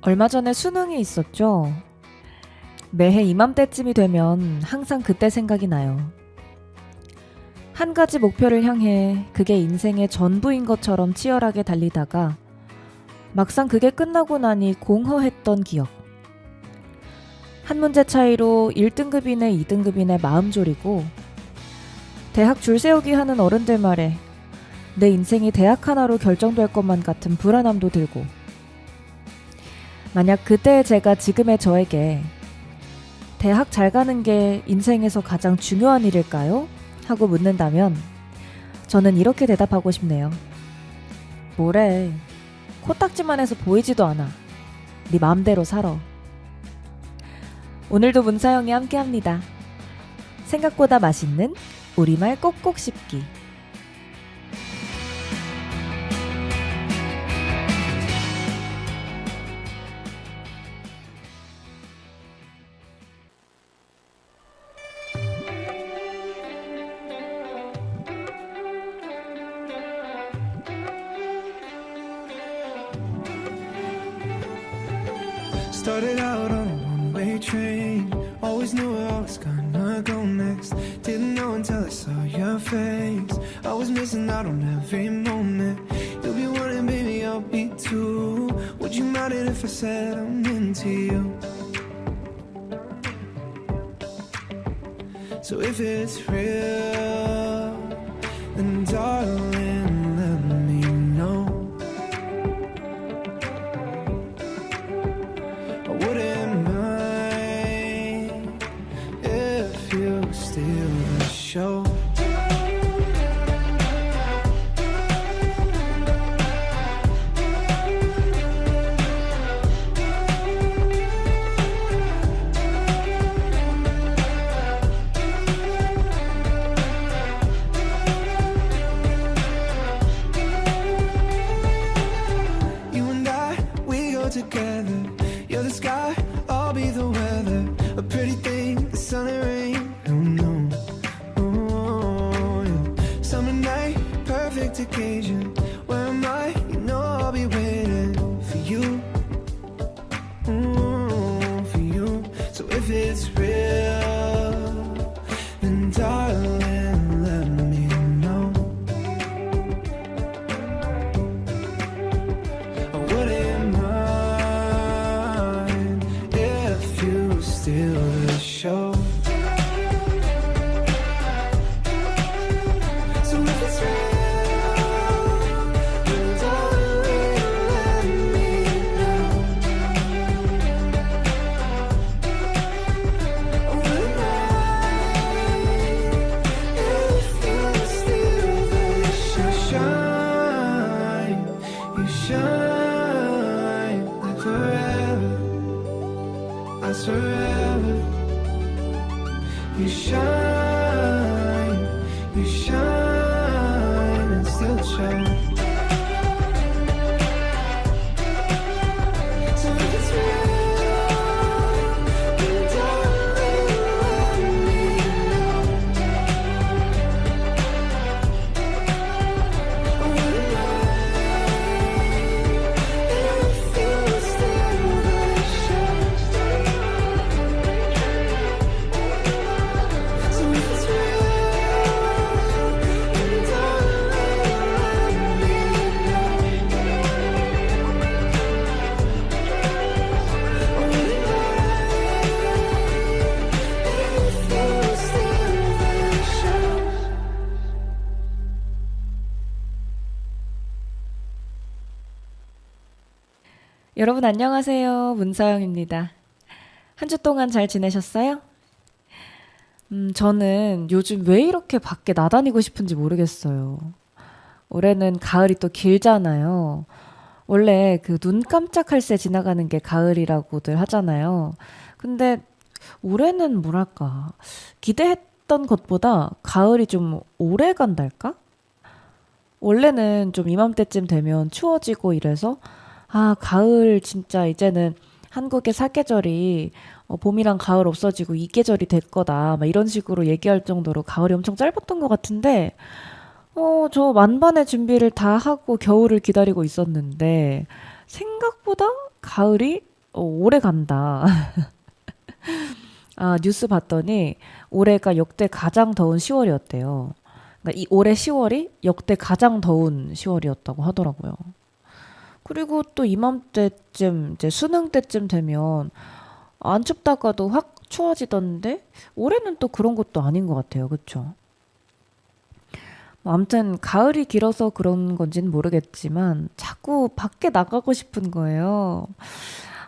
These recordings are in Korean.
얼마 전에 수능이 있었죠. 매해 이맘때쯤이 되면 항상 그때 생각이 나요. 한 가지 목표를 향해 그게 인생의 전부인 것처럼 치열하게 달리다가 막상 그게 끝나고 나니 공허했던 기억. 한 문제 차이로 1등급이네 2등급이네 마음 졸이고 대학 줄 세우기 하는 어른들 말에 내 인생이 대학 하나로 결정될 것만 같은 불안함도 들고 만약 그때의 제가 지금의 저에게 대학 잘 가는 게 인생에서 가장 중요한 일일까요? 하고 묻는다면 저는 이렇게 대답하고 싶네요. 뭐래, 코딱지만 해서 보이지도 않아. 네 맘대로 살아. 오늘도 문사영이 함께합니다. 생각보다 맛있는 우리말 꼭꼭 씹기. Started out on a one-way train. Always knew where I was gonna go next. Didn't know until I saw your face. I was missing out on every moment. You'll be one and baby, I'll be two. Would you mind it if I said I'm into you? So if it's real, then darling, let me know. I wouldn't mind if you steal the show. You and I, we go together. You're the sky, I'll be the weather. A pretty thing, the sun and rain. Oh no, oh yeah. Summer night, perfect occasion. Where am I? You know I'll be waiting for you, for you. So if it's real, then darling, let me know. I wouldn't mind if you steal the show. So if it's real, then darling, let me know. I wouldn't mind if you steal the show. Shine, you shine like forever. I forever. You shine and still shine. So if it's real, then darling, let me know. I wouldn't mind if you steal the show. So if it's real, then darling, let me know. I wouldn't mind if you steal the show. 여러분 안녕하세요. 문사영입니다. 한 주 동안 잘 지내셨어요? 저는 요즘 왜 이렇게 밖에 나다니고 싶은지 모르겠어요. 올해는 가을이 또 길잖아요. 원래 그 눈 깜짝할 새 지나가는 게 가을이라고들 하잖아요. 근데 올해는 뭐랄까, 기대했던 것보다 가을이 좀 오래 간달까? 원래는 좀 이맘때쯤 되면 추워지고 이래서 가을 진짜 이제는 한국의 사계절이 봄이랑 가을 없어지고 이 계절이 될 거다 막 이런 식으로 얘기할 정도로 가을이 엄청 짧았던 것 같은데 저 만반의 준비를 다 하고 겨울을 기다리고 있었는데 생각보다 가을이 오래 간다. 아, 뉴스 봤더니 올해가 역대 가장 더운 10월이었대요. 그러니까 이 올해 10월이 역대 가장 더운 10월이었다고 하더라고요. 그리고 또 이맘때쯤 이제 수능 때쯤 되면 안 춥다가도 확 추워지던데 올해는 또 그런 것도 아닌 것 같아요. 그쵸? 뭐 아무튼 가을이 길어서 그런 건지는 모르겠지만 자꾸 밖에 나가고 싶은 거예요.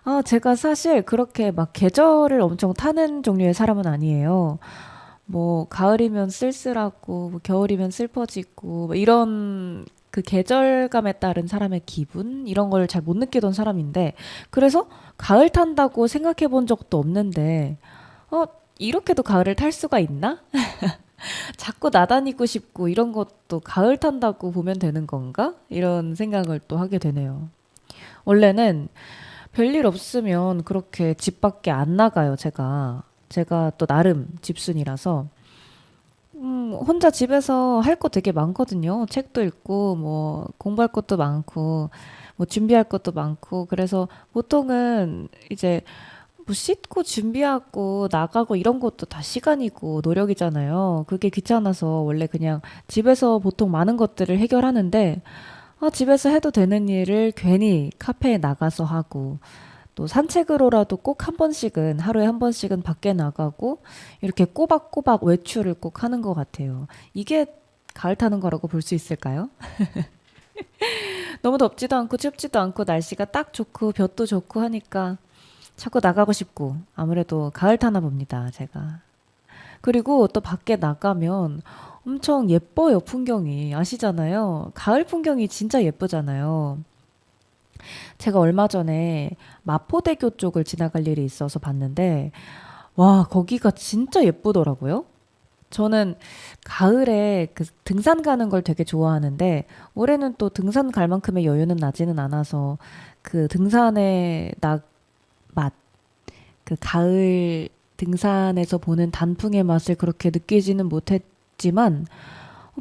아, 제가 사실 그렇게 막 계절을 엄청 타는 종류의 사람은 아니에요. 뭐 가을이면 쓸쓸하고 뭐 겨울이면 슬퍼지고 뭐 이런 그 계절감에 따른 사람의 기분 이런 걸 잘 못 느끼던 사람인데 그래서 가을 탄다고 생각해 본 적도 없는데 어 이렇게도 가을을 탈 수가 있나? 자꾸 나다니고 싶고 이런 것도 가을 탄다고 보면 되는 건가? 이런 생각을 또 하게 되네요. 원래는 별일 없으면 그렇게 집 밖에 안 나가요, 제가. 제가 또 나름 집순이라서. 혼자 집에서 할 거 되게 많거든요. 책도 읽고, 뭐, 공부할 것도 많고, 뭐, 준비할 것도 많고. 그래서 보통은 이제 뭐 씻고 준비하고 나가고 이런 것도 다 시간이고 노력이잖아요. 그게 귀찮아서 원래 그냥 집에서 보통 많은 것들을 해결하는데, 아, 집에서 해도 되는 일을 괜히 카페에 나가서 하고, 또 산책으로라도 꼭 한 번씩은, 하루에 한 번씩은 밖에 나가고, 이렇게 꼬박꼬박 외출을 꼭 하는 것 같아요. 이게 가을 타는 거라고 볼 수 있을까요? 너무 덥지도 않고 춥지도 않고 날씨가 딱 좋고 볕도 좋고 하니까 자꾸 나가고 싶고, 아무래도 가을 타나 봅니다, 제가. 그리고 또 밖에 나가면 엄청 예뻐요, 풍경이. 아시잖아요. 가을 풍경이 진짜 예쁘잖아요. 제가 얼마 전에 마포대교 쪽을 지나갈 일이 있어서 봤는데, 와, 거기가 진짜 예쁘더라고요. 저는 가을에 그 등산 가는 걸 되게 좋아하는데, 올해는 또 등산 갈 만큼의 여유는 나지는 않아서, 그 등산의 맛, 그 가을 등산에서 보는 단풍의 맛을 그렇게 느끼지는 못했지만,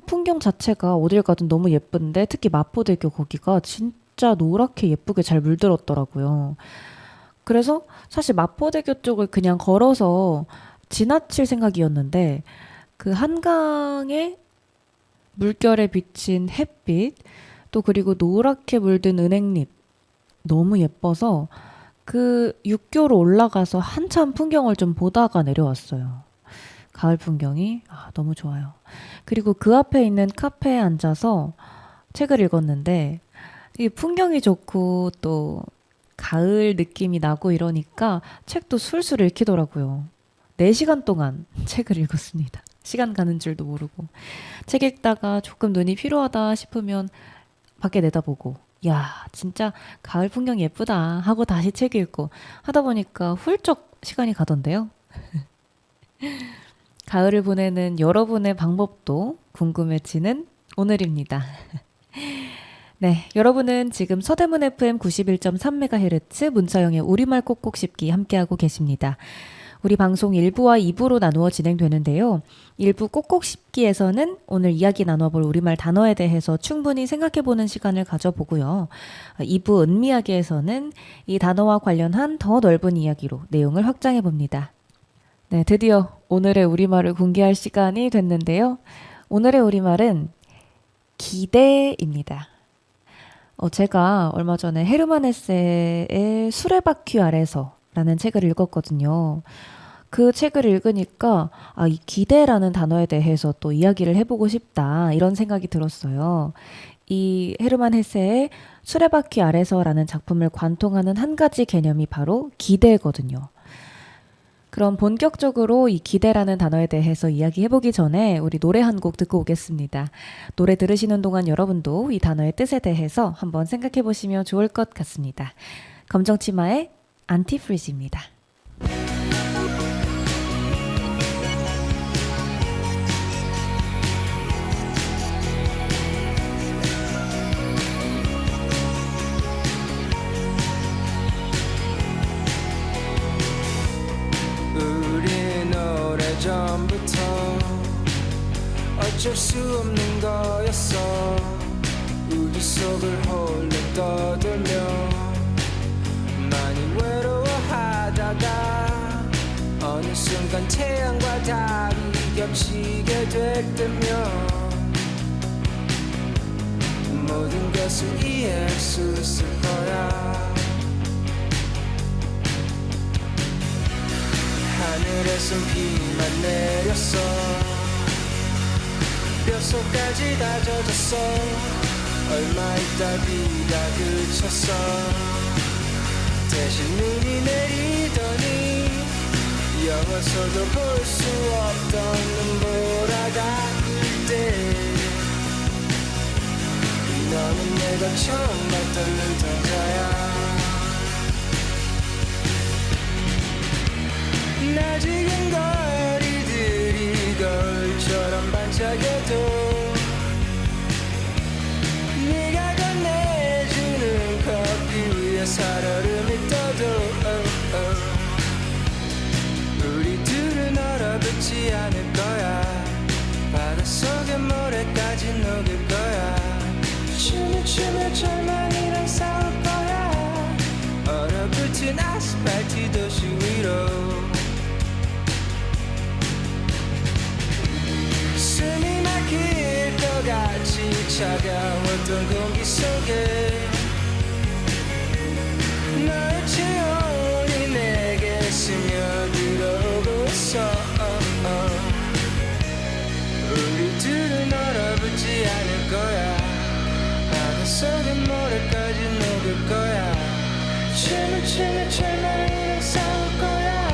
풍경 자체가 어딜 가든 너무 예쁜데, 특히 마포대교 거기가 진짜 노랗게 예쁘게 잘 물들었더라고요. 그래서 사실 마포대교 쪽을 그냥 걸어서 지나칠 생각이었는데 그 한강에 물결에 비친 햇빛 또 그리고 노랗게 물든 은행잎 너무 예뻐서 그 육교로 올라가서 한참 풍경을 좀 보다가 내려왔어요. 가을 풍경이 너무 좋아요. 그리고 그 앞에 있는 카페에 앉아서 책을 읽었는데 이 풍경이 좋고 또 가을 느낌이 나고 이러니까 책도 술술 읽히더라고요. 4시간 동안 책을 읽었습니다. 시간 가는 줄도 모르고. 책 읽다가 조금 눈이 피로하다 싶으면 밖에 내다보고, 야, 진짜 가을 풍경 예쁘다 하고 다시 책 읽고 하다 보니까 훌쩍 시간이 가던데요. 가을을 보내는 여러분의 방법도 궁금해지는 오늘입니다. 네, 여러분은 지금 서대문 FM 91.3MHz 문서영의 우리말 꼭꼭 씹기 함께하고 계십니다. 우리 방송 1부와 2부로 나누어 진행되는데요. 1부 꼭꼭 씹기에서는 오늘 이야기 나눠볼 우리말 단어에 대해서 충분히 생각해보는 시간을 가져보고요. 2부 은미야기에서는 이 단어와 관련한 더 넓은 이야기로 내용을 확장해봅니다. 네, 드디어 오늘의 우리말을 공개할 시간이 됐는데요. 오늘의 우리말은 기대입니다. 제가 얼마 전에 헤르만 헤세의 수레바퀴 아래서라는 책을 읽었거든요. 그 책을 읽으니까 이 기대라는 단어에 대해서 또 이야기를 해보고 싶다 이런 생각이 들었어요. 이 헤르만 헤세의 수레바퀴 아래서라는 작품을 관통하는 한 가지 개념이 바로 기대거든요. 그럼 본격적으로 이 기대라는 단어에 대해서 이야기해보기 전에 우리 노래 한 곡 듣고 오겠습니다. 노래 들으시는 동안 여러분도 이 단어의 뜻에 대해서 한번 생각해보시면 좋을 것 같습니다. 검정치마의 안티프리즈입니다. 전부터 어쩔 수 없는 거였어. 우리 속을 홀로 떠들며 많이 외로워 순간 태양과 달이 겹치게 될 때면 모든 것을 이해할 수 있을 거야. 하늘에선 비만 내렸어. 뼛속까지 다 젖었어. 얼마 있다 비가 그쳤어. 대신 눈이 내리더니 영화에서도 볼 수 없던 눈보라가 뜰때 너는 내가 처음 봤던 눈동자야. 낮은 거리들이 거울처럼 반짝여도 네가 건네주는 커피 위에 살얼음이 떠도 우리 둘은 얼어붙지 않을 거야. 바닷속의 모래까지 녹을 거야. 춤을 추며 절망이랑 싸울 거야. 얼어붙은 아스팔트 도시 위로 숨이 막힐 것 같이 차가웠던 공기 속에 너의 체온이 내게 스며들어오고 있어. 우리 둘은 얼어붙지 않을 거야. 바닷속의 모래까지 녹을 거야. 춤을 추며 절망이랑 싸울 거야.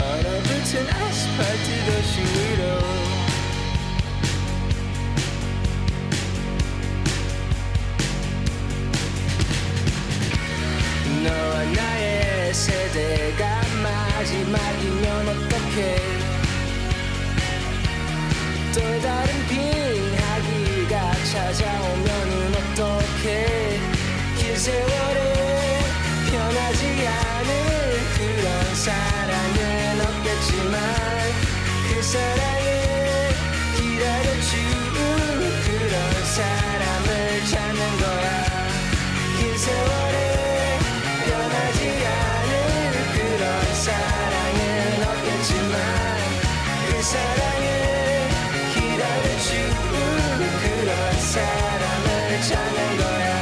얼어붙은 아스팔트 도시 위로 너와 나의 세대가 마지막이면 어떡해. 또 다른 빙하기가 찾아오면은 어떡해. 긴 세월에 변하지 않을 그런 사랑은 없겠지만 그 사랑을 기다려줄 그런 사람을 찾는 거야. 긴 세월에 변하지 않을 그런 사랑은 없겠지만 그 사랑을 기다려줄 그런 사람을 찾는 거야.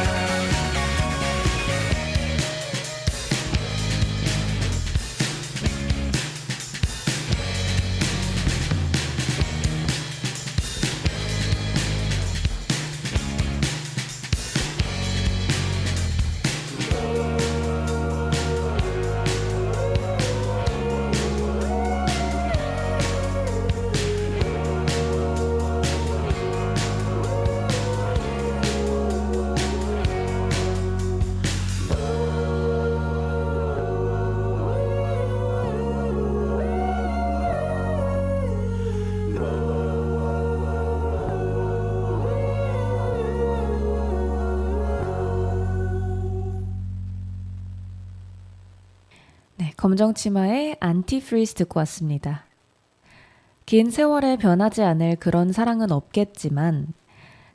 네, 검정치마의 안티프리즈 듣고 왔습니다. 긴 세월에 변하지 않을 그런 사랑은 없겠지만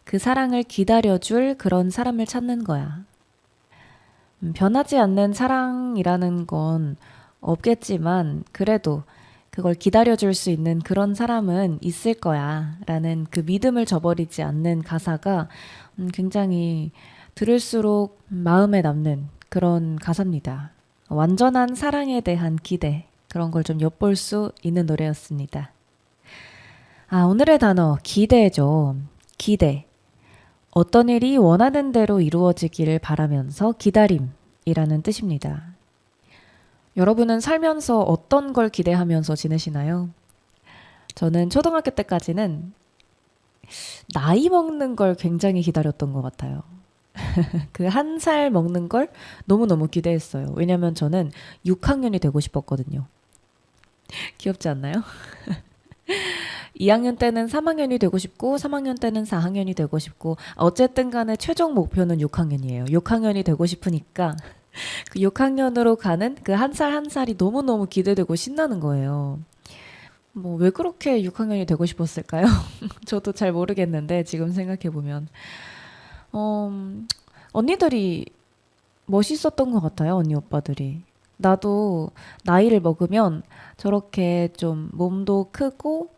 그 사랑을 기다려줄 그런 사람을 찾는 거야. 변하지 않는 사랑이라는 건 없겠지만 그래도 그걸 기다려줄 수 있는 그런 사람은 있을 거야 라는 그 믿음을 저버리지 않는 가사가 굉장히 들을수록 마음에 남는 그런 가사입니다. 완전한 사랑에 대한 기대, 그런 걸 좀 엿볼 수 있는 노래였습니다. 아, 오늘의 단어 기대죠. 기대. 어떤 일이 원하는 대로 이루어지기를 바라면서 기다림이라는 뜻입니다. 여러분은 살면서 어떤 걸 기대하면서 지내시나요? 저는 초등학교 때까지는 나이 먹는 걸 굉장히 기다렸던 것 같아요. 그 1살 먹는 걸 너무너무 기대했어요. 왜냐면 저는 6학년이 되고 싶었거든요. 귀엽지 않나요? 2학년 때는 3학년이 되고 싶고 3학년 때는 4학년이 되고 싶고 어쨌든 간에 최종 목표는 6학년이에요. 6학년이 되고 싶으니까 그 6학년으로 가는 그 1살 1살이 너무너무 기대되고 신나는 거예요. 뭐 왜 그렇게 6학년이 되고 싶었을까요? 저도 잘 모르겠는데 지금 생각해보면 언니들이 멋있었던 것 같아요. 언니 오빠들이. 나도 나이를 먹으면 저렇게 좀 몸도 크고,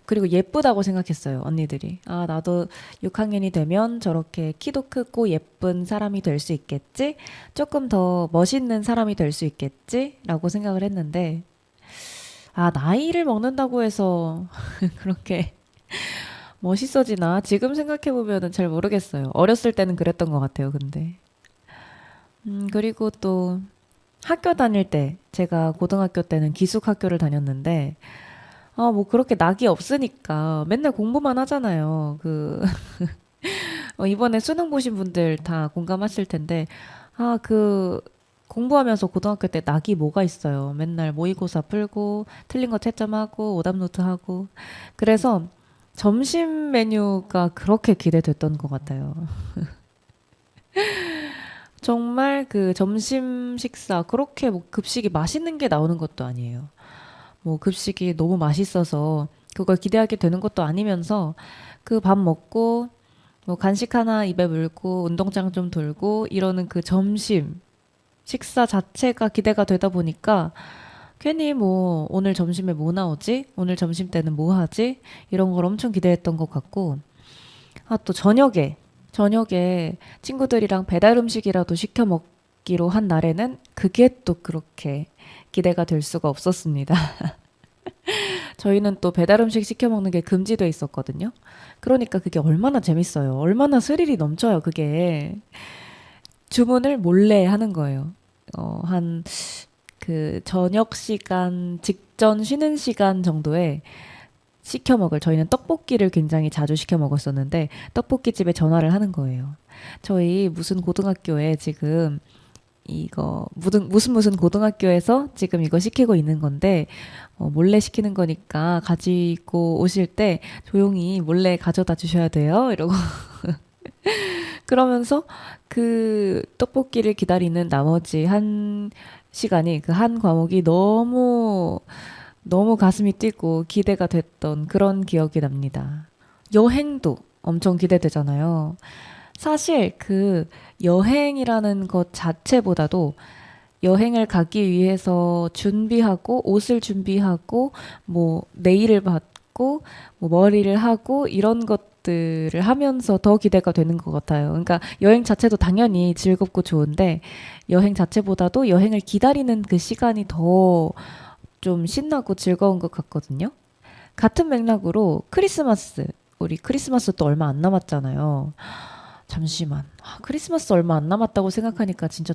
그리고 예쁘다고 생각했어요, 언니들이. 아, 나도 6학년이 되면 저렇게 키도 크고 예쁜 사람이 될 수 있겠지? 조금 더 멋있는 사람이 될 수 있겠지? 라고 생각을 했는데, 아, 나이를 먹는다고 해서 그렇게 멋있어지나? 지금 생각해보면은 잘 모르겠어요. 어렸을 때는 그랬던 것 같아요, 근데. 그리고 또 학교 다닐 때, 제가 고등학교 때는 기숙학교를 다녔는데, 아, 뭐 그렇게 낙이 없으니까 맨날 공부만 하잖아요. 이번에 수능 보신 분들 다 공감하실 텐데, 아, 공부하면서 고등학교 때 낙이 뭐가 있어요. 맨날 모의고사 풀고, 틀린 거 채점하고, 오답노트 하고. 그래서 점심 메뉴가 그렇게 기대됐던 것 같아요. 정말 그 점심 식사, 그렇게 뭐 급식이 맛있는 게 나오는 것도 아니에요. 뭐 급식이 너무 맛있어서 그걸 기대하게 되는 것도 아니면서 그 밥 먹고 뭐 간식 하나 입에 물고 운동장 좀 돌고 이러는 그 점심 식사 자체가 기대가 되다 보니까 괜히 뭐 오늘 점심에 뭐 나오지? 오늘 점심 때는 뭐 하지? 이런 걸 엄청 기대했던 것 같고 아 또 저녁에 친구들이랑 배달 음식이라도 시켜 먹기로 한 날에는 그게 또 그렇게 기대가 될 수가 없었습니다. 저희는 또 배달 음식 시켜 먹는 게 금지돼 있었거든요. 그러니까 그게 얼마나 재밌어요. 얼마나 스릴이 넘쳐요, 그게. 주문을 몰래 하는 거예요. 한 저녁 시간 직전 쉬는 시간 정도에 시켜 먹을 저희는 떡볶이를 굉장히 자주 시켜 먹었었는데 떡볶이 집에 전화를 하는 거예요. 저희 무슨 고등학교에 지금 이거 무슨 고등학교에서 지금 이거 시키고 있는 건데 몰래 시키는 거니까 가지고 오실 때 조용히 몰래 가져다 주셔야 돼요. 이러고 그러면서 그 떡볶이를 기다리는 나머지 한 시간이 그 한 과목이 너무 너무 가슴이 뛰고 기대가 됐던 그런 기억이 납니다. 여행도 엄청 기대되잖아요. 사실 여행이라는 것 자체보다도 여행을 가기 위해서 준비하고 옷을 준비하고 뭐 네일을 받고 뭐 머리를 하고 이런 것들을 하면서 더 기대가 되는 것 같아요. 그러니까 여행 자체도 당연히 즐겁고 좋은데 여행 자체보다도 여행을 기다리는 그 시간이 더 좀 신나고 즐거운 것 같거든요. 같은 맥락으로 우리 크리스마스 또 얼마 안 남았잖아요. 잠시만. 크리스마스 얼마 안 남았다고 생각하니까 진짜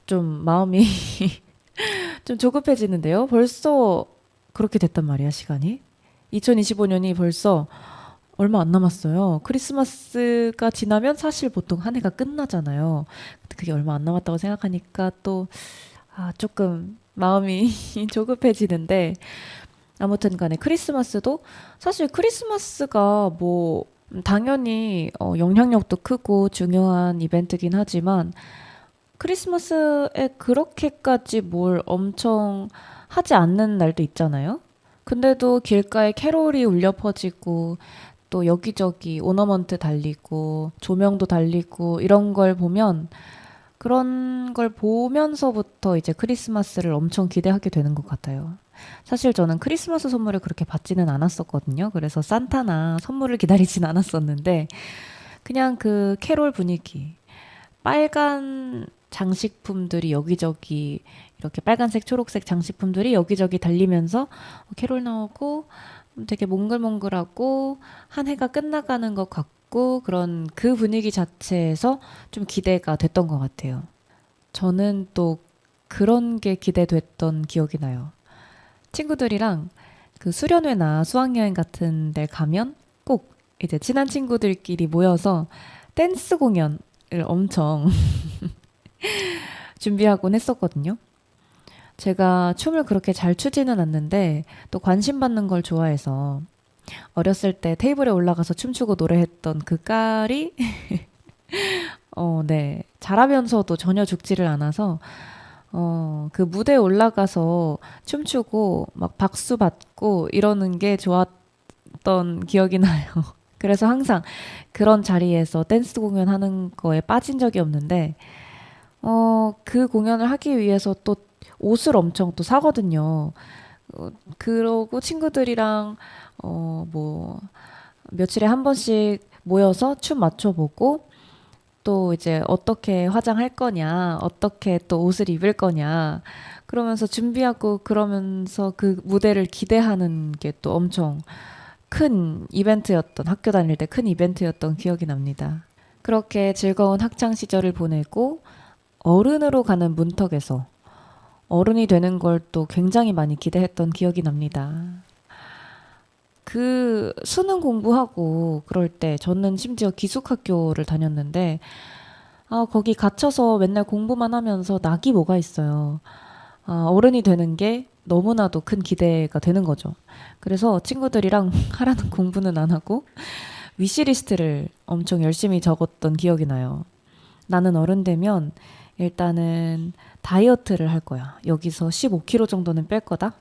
좀 마음이 좀 조급해지는데요. 벌써 그렇게 됐단 말이야, 시간이. 2025년이 벌써 얼마 안 남았어요. 크리스마스가 지나면 사실 보통 한 해가 끝나잖아요. 근데 그게 얼마 안 남았다고 생각하니까 조금 마음이 조급해지는데 아무튼 간에 크리스마스도 사실 크리스마스가 뭐 당연히 영향력도 크고 중요한 이벤트긴 하지만 크리스마스에 그렇게까지 뭘 엄청 하지 않는 날도 있잖아요. 근데도 길가에 캐롤이 울려 퍼지고 또 여기저기 오너먼트 달리고 조명도 달리고 이런 걸 보면 그런 걸 보면서부터 이제 크리스마스를 엄청 기대하게 되는 것 같아요. 사실 저는 크리스마스 선물을 그렇게 받지는 않았었거든요. 그래서 산타나 선물을 기다리진 않았었는데, 그냥 그 캐롤 분위기, 빨간 장식품들이 여기저기, 이렇게 빨간색, 초록색 장식품들이 여기저기 달리면서 캐롤 나오고 되게 몽글몽글하고 한 해가 끝나가는 것 같고 그런 그 분위기 자체에서 좀 기대가 됐던 것 같아요. 저는 또 그런 게 기대됐던 기억이 나요. 친구들이랑 그 수련회나 수학여행 같은 데 가면 꼭 이제 친한 친구들끼리 모여서 댄스 공연을 엄청 준비하곤 했었거든요. 제가 춤을 그렇게 잘 추지는 않는데 또 관심 받는 걸 좋아해서 어렸을 때 테이블에 올라가서 춤추고 노래했던 그 깔이 네. 잘하면서도 전혀 죽지를 않아서 그 무대에 올라가서 춤추고 막 박수 받고 이러는 게 좋았던 기억이 나요. 그래서 항상 그런 자리에서 댄스 공연하는 거에 빠진 적이 없는데 그 공연을 하기 위해서 또 옷을 엄청 또 사거든요. 그러고 친구들이랑 뭐 며칠에 한 번씩 모여서 춤 맞춰보고 또 이제 어떻게 화장할 거냐, 어떻게 또 옷을 입을 거냐, 그러면서 준비하고 그러면서 그 무대를 기대하는 게 또 엄청 큰 이벤트였던, 학교 다닐 때 큰 이벤트였던 기억이 납니다. 그렇게 즐거운 학창 시절을 보내고 어른으로 가는 문턱에서 어른이 되는 걸 또 굉장히 많이 기대했던 기억이 납니다. 그 수능 공부하고 그럴 때 저는 심지어 기숙학교를 다녔는데 거기 갇혀서 맨날 공부만 하면서 낙이 뭐가 있어요. 어른이 되는 게 너무나도 큰 기대가 되는 거죠. 그래서 친구들이랑 하라는 공부는 안 하고 위시리스트를 엄청 열심히 적었던 기억이 나요. 나는 어른 되면 일단은 다이어트를 할 거야. 여기서 15kg 정도는 뺄 거다.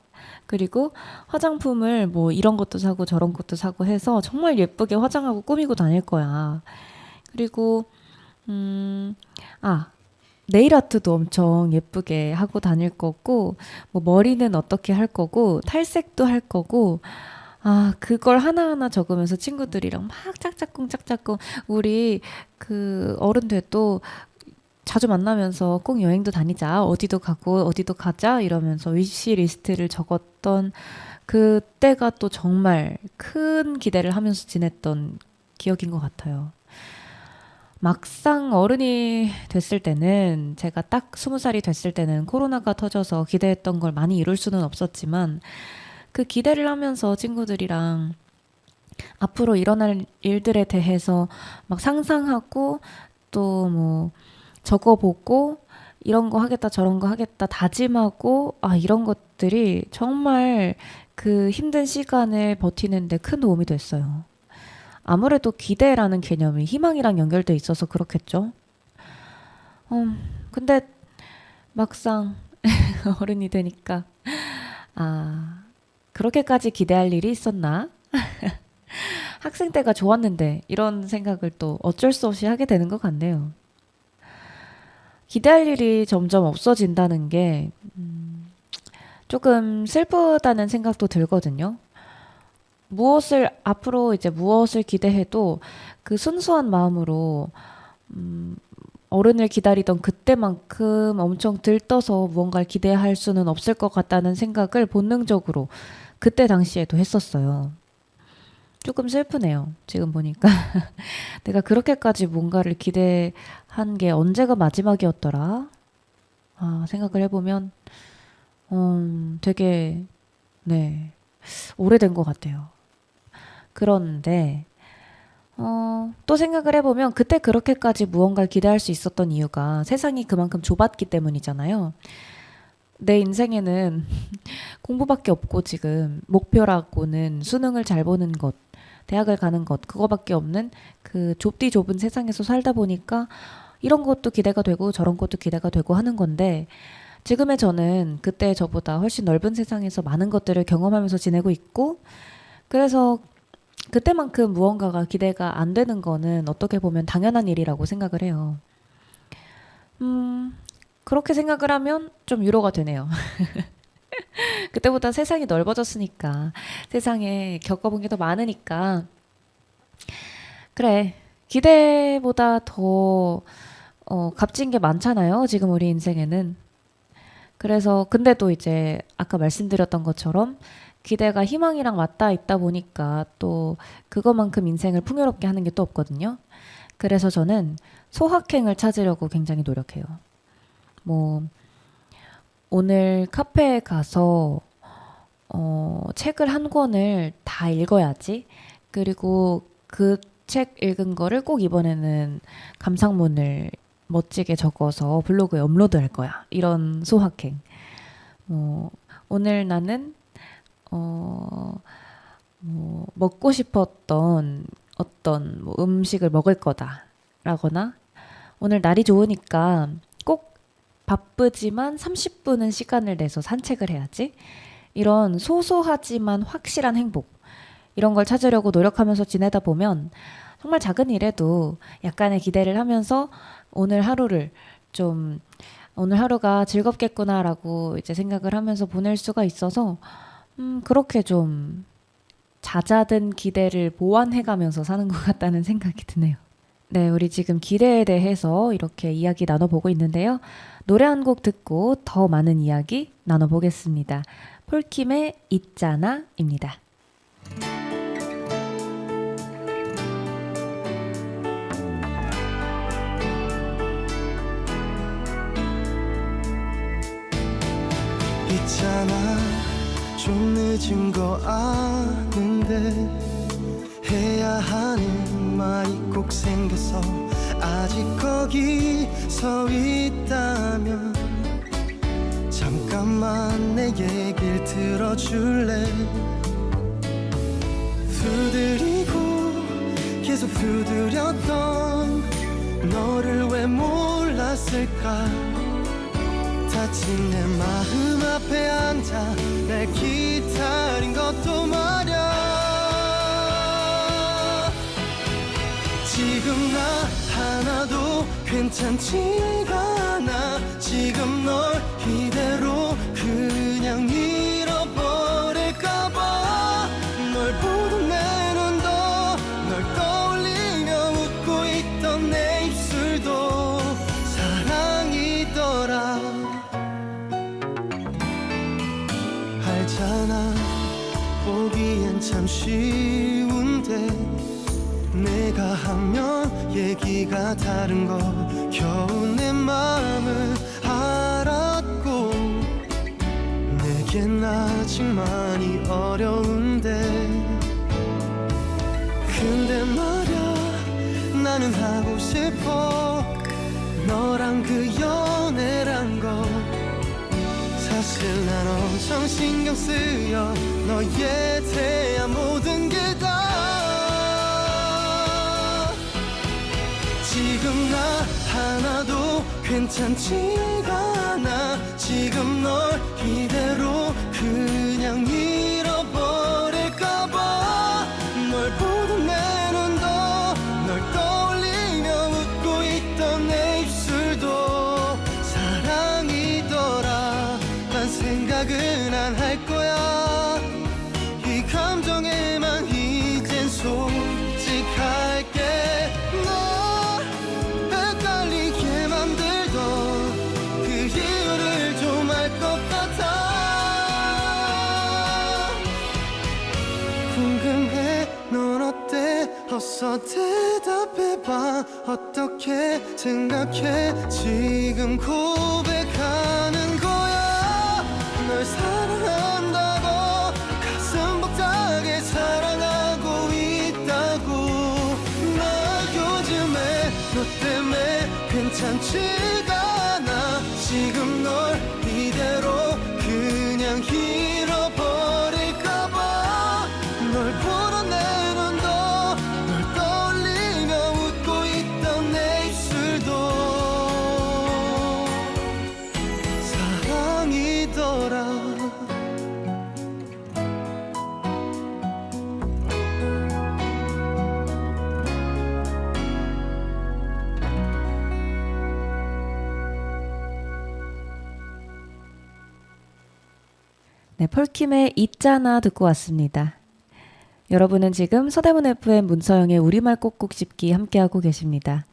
그리고 화장품을 뭐 이런 것도 사고 저런 것도 사고 해서 정말 예쁘게 화장하고 꾸미고 다닐 거야. 그리고 네일 아트도 엄청 예쁘게 하고 다닐 거고, 뭐 머리는 어떻게 할 거고, 탈색도 할 거고, 그걸 하나하나 적으면서 친구들이랑 막 짝짝꿍 우리 그 어른 돼도 자주 만나면서 꼭 여행도 다니자, 어디도 가고 어디도 가자 이러면서 위시 리스트를 적었던 그때가 또 정말 큰 기대를 하면서 지냈던 기억인 것 같아요. 막상 어른이 됐을 때는 제가 딱 20살이 됐을 때는 코로나가 터져서 기대했던 걸 많이 이룰 수는 없었지만 그 기대를 하면서 친구들이랑 앞으로 일어날 일들에 대해서 막 상상하고 또 뭐 적어보고 이런 거 하겠다 저런 거 하겠다 다짐하고 이런 것들이 정말 그 힘든 시간을 버티는데 큰 도움이 됐어요. 아무래도 기대라는 개념이 희망이랑 연결돼 있어서 그렇겠죠. 근데 막상 어른이 되니까 그렇게까지 기대할 일이 있었나? 학생 때가 좋았는데 이런 생각을 또 어쩔 수 없이 하게 되는 것 같네요. 기대할 일이 점점 없어진다는 게 조금 슬프다는 생각도 들거든요. 앞으로 이제 무엇을 기대해도 그 순수한 마음으로 어른을 기다리던 그때만큼 엄청 들떠서 무언가를 기대할 수는 없을 것 같다는 생각을 본능적으로 그때 당시에도 했었어요. 조금 슬프네요. 지금 보니까. 내가 그렇게까지 뭔가를 기대한 게 언제가 마지막이었더라? 생각을 해보면, 되게, 네, 오래된 것 같아요. 그런데, 또 생각을 해보면 그때 그렇게까지 무언가를 기대할 수 있었던 이유가 세상이 그만큼 좁았기 때문이잖아요. 내 인생에는 공부밖에 없고 지금 목표라고는 수능을 잘 보는 것, 대학을 가는 것, 그거밖에 없는 그 좁디 좁은 세상에서 살다 보니까 이런 것도 기대가 되고 저런 것도 기대가 되고 하는 건데 지금의 저는 그때 저보다 훨씬 넓은 세상에서 많은 것들을 경험하면서 지내고 있고 그래서 그때만큼 무언가가 기대가 안 되는 거는 어떻게 보면 당연한 일이라고 생각을 해요. 그렇게 생각을 하면 좀 위로가 되네요. 그때보다 세상이 넓어졌으니까, 세상에 겪어본 게 더 많으니까, 그래, 기대보다 더, 값진 게 많잖아요, 지금 우리 인생에는. 그래서, 근데 또 이제, 아까 말씀드렸던 것처럼, 기대가 희망이랑 맞닿아 있다 보니까 또 그것만큼 인생을 풍요롭게 하는 게 또 없거든요. 그래서 저는 소확행을 찾으려고 굉장히 노력해요. 뭐, 오늘 카페에 가서 책을 한 권을 다 읽어야지. 그리고 그 책 읽은 거를 꼭 이번에는 감상문을 멋지게 적어서 블로그에 업로드할 거야. 이런 소확행. 오늘 나는 먹고 싶었던 어떤 뭐 음식을 먹을 거다라거나 오늘 날이 좋으니까 꼭 바쁘지만 30분은 시간을 내서 산책을 해야지. 이런 소소하지만 확실한 행복. 이런 걸 찾으려고 노력하면서 지내다 보면 정말 작은 일에도 약간의 기대를 하면서 오늘 하루를 좀 오늘 하루가 즐겁겠구나라고 이제 생각을 하면서 보낼 수가 있어서 그렇게 좀 잦아든 기대를 보완해가면서 사는 것 같다는 생각이 드네요. 네, 우리 지금 기대에 대해서 이렇게 이야기 나눠보고 있는데요. 노래 한 곡 듣고 더 많은 이야기 나눠보겠습니다. 폴킴의 있잖아입니다. 있잖아 좀 늦은 거 아는데 해야 하는 말이 꼭 생겨서 아직 거기 서 있다면 잠깐만 내 얘길 들어줄래. 두드리고 계속 두드렸던 너를 왜 몰랐을까. 다친 내 마음 앞에 앉아 날 기다린 것도 말야. 지금 나 하나도 괜찮지가 않아. 지금 널 이대로 그냥 잃어버릴까봐. 널 보던 내 눈도 널 떠올리며 웃고 있던 내 입술도 사랑이더라. 알잖아 보기엔 참 쉬운데 내가 하면 얘기가 다른 거 겨우 내 마음을 알았고 내겐 아직 많이 어려운데 근데 말야 나는 하고 싶어 너랑 그 연애란 거. 사실 난 엄청 신경 쓰여 너에 대한 모든 게 다. 지금 나 하나도 괜찮지가 않아. 지금 널 이대로 그냥 잃어버릴까봐. 널 보던 내 눈도 널 떠올리며 웃고 있던 내 입술도 사랑이더라. 난 생각은 안 할 거야. 이 감정에만 이젠 솔직할게. 너 헷갈리게 만들던 그 이유를 좀 알 것 같아. 궁금해 넌 어때. 어서 대답해봐. 어떻게 생각해. 지금 고백하는 거야. 널 사랑한다고 가슴 벅차게 사랑하고 있다고. 나 요즘에 너 때문에 괜찮지가 않아. 지금 널 이대로 그냥 잃어버릴까봐. 널 보던 내 눈도 널 떠올리며 웃고 있던 내 입술도 사랑이더라. 네, 폴킴의 있잖아 듣고 왔습니다. 여러분은 지금 서대문 FM 문서영의 우리말 꼭꼭 씹기 함께하고 계십니다.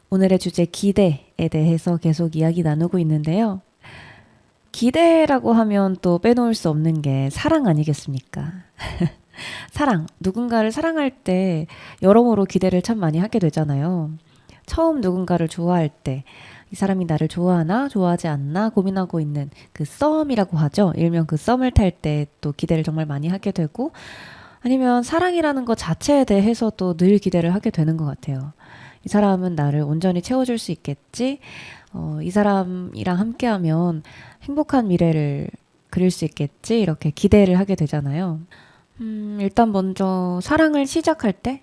오늘의 주제 기대에 대해서 계속 이야기 나누고 있는데요. 기대라고 하면 또 빼놓을 수 없는 게 사랑 아니겠습니까? 사랑, 누군가를 사랑할 때 여러모로 기대를 참 많이 하게 되잖아요. 처음 누군가를 좋아할 때 이 사람이 나를 좋아하나 좋아하지 않나 고민하고 있는 그 썸이라고 하죠. 일명 그 썸을 탈 때 또 기대를 정말 많이 하게 되고, 아니면 사랑이라는 것 자체에 대해서도 늘 기대를 하게 되는 것 같아요. 이 사람은 나를 온전히 채워줄 수 있겠지? 이 사람이랑 함께하면 행복한 미래를 그릴 수 있겠지? 이렇게 기대를 하게 되잖아요. 일단 먼저 사랑을 시작할 때?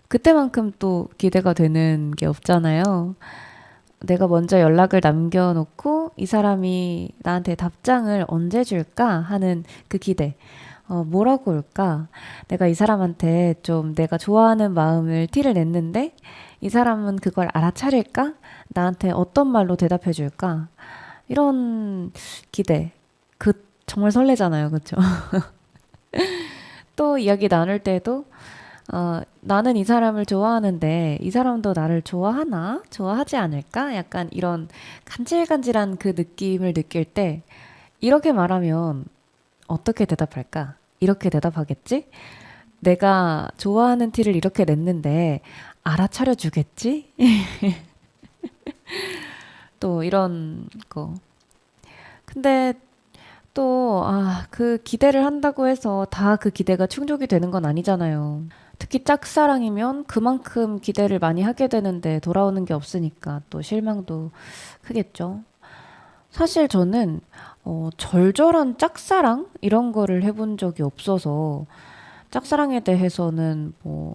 그때만큼 또 기대가 되는 게 없잖아요. 내가 먼저 연락을 남겨놓고 이 사람이 나한테 답장을 언제 줄까 하는 그 기대. 뭐라고 올까? 내가 이 사람한테 좀 내가 좋아하는 마음을 티를 냈는데 이 사람은 그걸 알아차릴까? 나한테 어떤 말로 대답해 줄까? 이런 기대. 정말 설레잖아요. 그쵸? 또 이야기 나눌 때도 나는 이 사람을 좋아하는데 이 사람도 나를 좋아하나? 좋아하지 않을까? 약간 이런 간질간질한 그 느낌을 느낄 때 이렇게 말하면 어떻게 대답할까? 이렇게 대답하겠지? 내가 좋아하는 티를 이렇게 냈는데 알아차려 주겠지? 또 이런 거. 근데 또, 그 기대를 한다고 해서 다 그 기대가 충족이 되는 건 아니잖아요. 특히 짝사랑이면 그만큼 기대를 많이 하게 되는데 돌아오는 게 없으니까 또 실망도 크겠죠. 사실 저는 절절한 짝사랑 이런 거를 해본 적이 없어서 짝사랑에 대해서는 뭐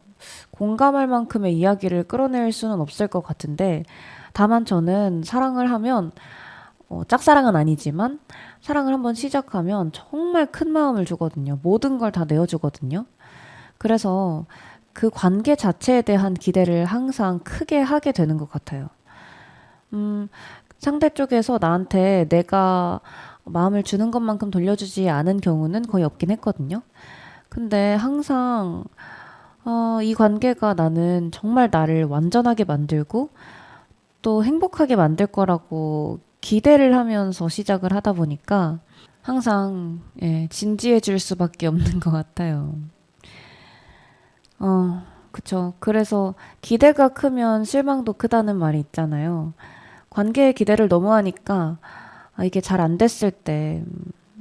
공감할 만큼의 이야기를 끌어낼 수는 없을 것 같은데 다만 저는 사랑을 하면 짝사랑은 아니지만 사랑을 한번 시작하면 정말 큰 마음을 주거든요. 모든 걸 다 내어주거든요. 그래서 그 관계 자체에 대한 기대를 항상 크게 하게 되는 것 같아요. 상대 쪽에서 나한테 내가 마음을 주는 것만큼 돌려주지 않은 경우는 거의 없긴 했거든요. 근데 항상 이 관계가 나는 정말 나를 완전하게 만들고 또 행복하게 만들 거라고 기대를 하면서 시작을 하다 보니까 항상 진지해질 수밖에 없는 것 같아요. 그쵸. 그래서 기대가 크면 실망도 크다는 말이 있잖아요. 관계에 기대를 너무 하니까 이게 잘 안 됐을 때,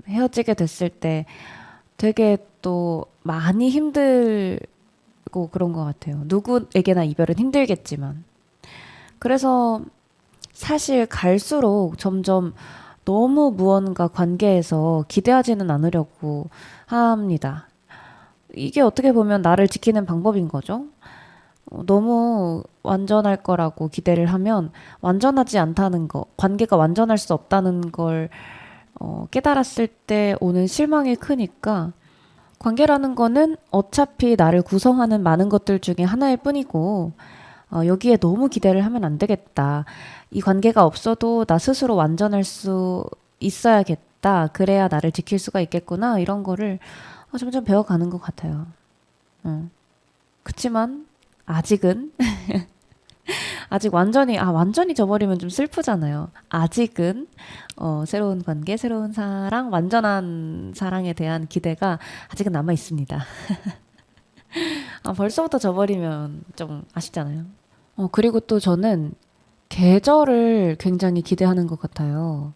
헤어지게 됐을 때 되게 또 많이 힘들고 그런 것 같아요. 누구에게나 이별은 힘들겠지만. 그래서 사실 갈수록 점점 너무 무언가 관계에서 기대하지는 않으려고 합니다. 이게 어떻게 보면 나를 지키는 방법인 거죠. 너무 완전할 거라고 기대를 하면 완전하지 않다는 거, 관계가 완전할 수 없다는 걸 깨달았을 때 오는 실망이 크니까 관계라는 거는 어차피 나를 구성하는 많은 것들 중에 하나일 뿐이고 여기에 너무 기대를 하면 안 되겠다. 이 관계가 없어도 나 스스로 완전할 수 있어야겠다. 그래야 나를 지킬 수가 있겠구나. 이런 거를 점점 배워가는 것 같아요. 그치만 아직은 아직 완전히 져버리면 좀 슬프잖아요. 아직은 새로운 관계, 새로운 사랑, 완전한 사랑에 대한 기대가 아직은 남아 있습니다. 벌써부터 져버리면 좀 아쉽잖아요. 그리고 또 저는 계절을 굉장히 기대하는 것 같아요.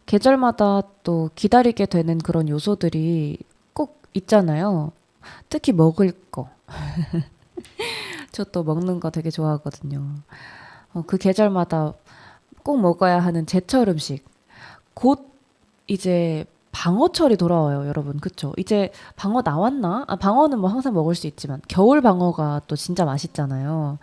계절마다 또 기다리게 되는 그런 요소들이 꼭 있잖아요. 특히 먹을 거. 저 또 먹는 거 되게 좋아하거든요. 그 계절마다 꼭 먹어야 하는 제철 음식. 곧 이제 방어철이 돌아와요, 여러분. 그쵸? 이제 방어 나왔나? 방어는 뭐 항상 먹을 수 있지만 겨울 방어가 또 진짜 맛있잖아요.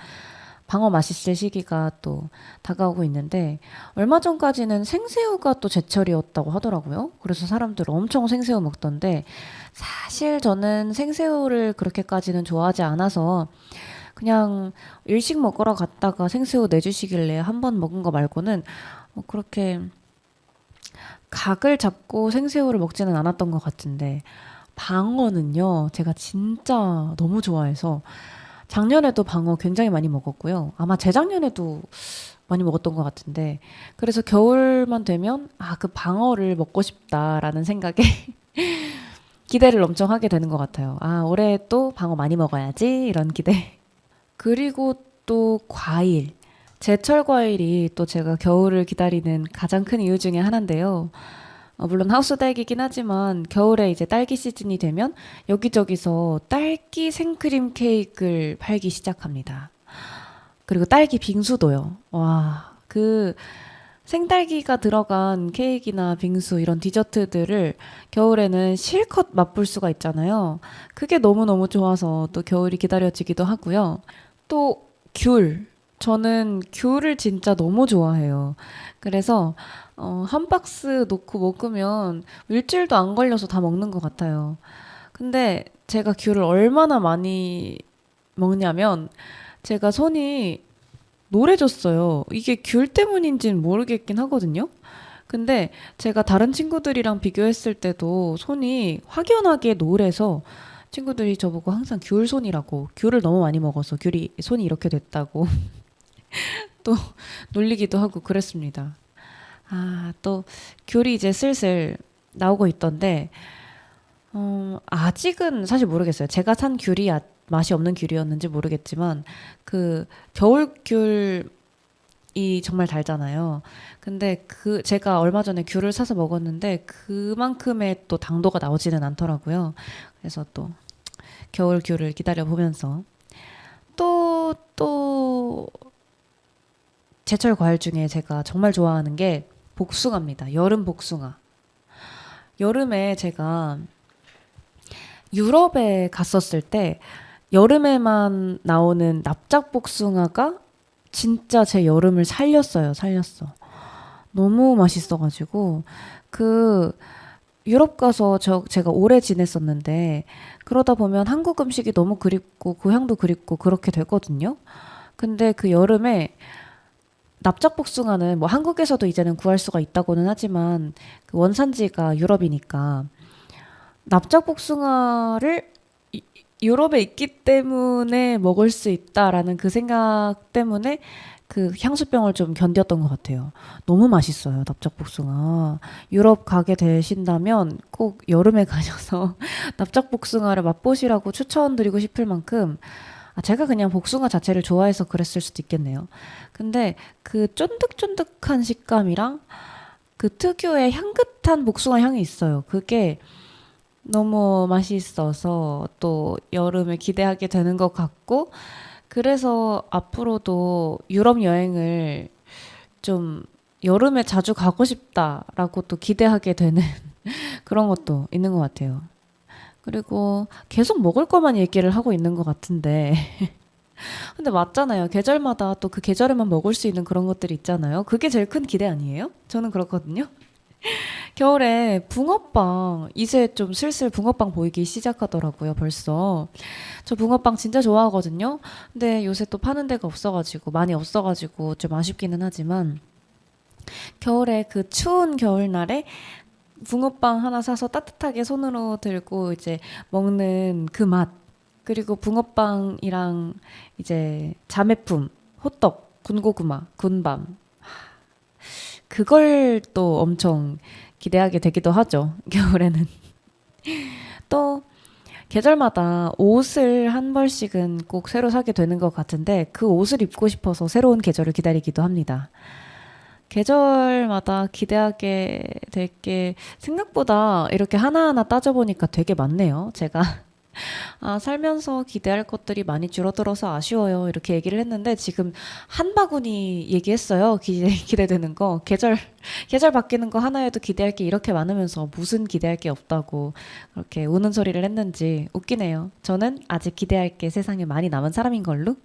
방어 맛있을 시기가 또 다가오고 있는데 얼마 전까지는 생새우가 또 제철이었다고 하더라고요. 그래서 사람들 엄청 생새우 먹던데 사실 저는 생새우를 그렇게까지는 좋아하지 않아서 그냥 일식 먹으러 갔다가 생새우 내주시길래 한 번 먹은 거 말고는 그렇게 각을 잡고 생새우를 먹지는 않았던 것 같은데 방어는요 제가 진짜 너무 좋아해서 작년에도 방어 굉장히 많이 먹었고요. 아마 재작년에도 많이 먹었던 것 같은데 그래서 겨울만 되면 그 방어를 먹고 싶다라는 생각에 기대를 엄청 하게 되는 것 같아요. 올해 또 방어 많이 먹어야지 이런 기대. 그리고 또 과일. 제철 과일이 또 제가 겨울을 기다리는 가장 큰 이유 중에 하나인데요. 물론 하우스 딸기긴 하지만 겨울에 이제 딸기 시즌이 되면 여기저기서 딸기 생크림 케이크를 팔기 시작합니다. 그리고 딸기 빙수도요. 와, 그 생딸기가 들어간 케이크나 빙수 이런 디저트들을 겨울에는 실컷 맛볼 수가 있잖아요. 그게 너무너무 좋아서 또 겨울이 기다려지기도 하고요. 또 귤. 저는 귤을 진짜 너무 좋아해요. 그래서 한 박스 놓고 먹으면 일주일도 안 걸려서 다 먹는 것 같아요. 근데 제가 귤을 얼마나 많이 먹냐면 제가 손이 노래졌어요. 이게 귤 때문인지는 모르겠긴 하거든요. 근데 제가 다른 친구들이랑 비교했을 때도 손이 확연하게 노래서 친구들이 저보고 항상 귤 손이라고, 귤을 너무 많이 먹어서 귤이 손이 이렇게 됐다고 또 놀리기도 하고 그랬습니다. 아, 또 귤이 이제 슬슬 나오고 있던데 아직은 사실 모르겠어요. 제가 산 귤이 맛이 없는 귤이었는지 모르겠지만 그 겨울 귤이 정말 달잖아요. 근데 그 제가 얼마 전에 귤을 사서 먹었는데 그만큼의 또 당도가 나오지는 않더라고요. 그래서 또 겨울 귤을 기다려 보면서 또 제철 과일 중에 제가 정말 좋아하는 게 복숭아입니다. 여름 복숭아. 여름에 제가 유럽에 갔었을 때 여름에만 나오는 납작 복숭아가 진짜 제 여름을 살렸어. 너무 맛있어가지고 그 유럽 가서 제가 오래 지냈었는데 그러다 보면 한국 음식이 너무 그립고 고향도 그립고 그렇게 되거든요. 근데 그 여름에 납작 복숭아는 뭐 한국에서도 이제는 구할 수가 있다고는 하지만 그 원산지가 유럽이니까 납작 복숭아를 유럽에 있기 때문에 먹을 수 있다라는 그 생각 때문에 그 향수병을 좀 견뎠던 것 같아요. 너무 맛있어요, 납작 복숭아. 유럽 가게 되신다면 꼭 여름에 가셔서 납작 복숭아를 맛보시라고 추천드리고 싶을 만큼 제가 그냥 복숭아 자체를 좋아해서 그랬을 수도 있겠네요. 근데 그 쫀득쫀득한 식감이랑 그 특유의 향긋한 복숭아 향이 있어요. 그게 너무 맛있어서 또 여름에 기대하게 되는 것 같고, 그래서 앞으로도 유럽 여행을 좀 여름에 자주 가고 싶다라고 또 기대하게 되는 그런 것도 있는 것 같아요. 그리고 계속 먹을 것만 얘기를 하고 있는 것 같은데. 근데 맞잖아요. 계절마다 또 그 계절에만 먹을 수 있는 그런 것들이 있잖아요. 그게 제일 큰 기대 아니에요? 저는 그렇거든요. 겨울에 붕어빵, 이제 좀 슬슬 붕어빵 보이기 시작하더라고요, 벌써. 저 붕어빵 진짜 좋아하거든요. 근데 요새 또 파는 데가 없어가지고, 많이 없어가지고 좀 아쉽기는 하지만, 겨울에 그 추운 겨울날에 붕어빵 하나 사서 따뜻하게 손으로 들고 이제 먹는 그 맛. 그리고 붕어빵이랑 이제 자매품, 호떡, 군고구마, 군밤. 그걸 또 엄청 기대하게 되기도 하죠. 겨울에는. 또 계절마다 옷을 한 벌씩은 꼭 새로 사게 되는 것 같은데 그 옷을 입고 싶어서 새로운 계절을 기다리기도 합니다. 계절마다 기대하게 될 게 생각보다 이렇게 하나하나 따져보니까 되게 많네요. 제가 살면서 기대할 것들이 많이 줄어들어서 아쉬워요. 이렇게 얘기를 했는데 지금 한 바구니 얘기했어요. 기대되는 거. 계절 바뀌는 거 하나에도 기대할 게 이렇게 많으면서 무슨 기대할 게 없다고 그렇게 우는 소리를 했는지 웃기네요. 저는 아직 기대할 게 세상에 많이 남은 사람인 걸로.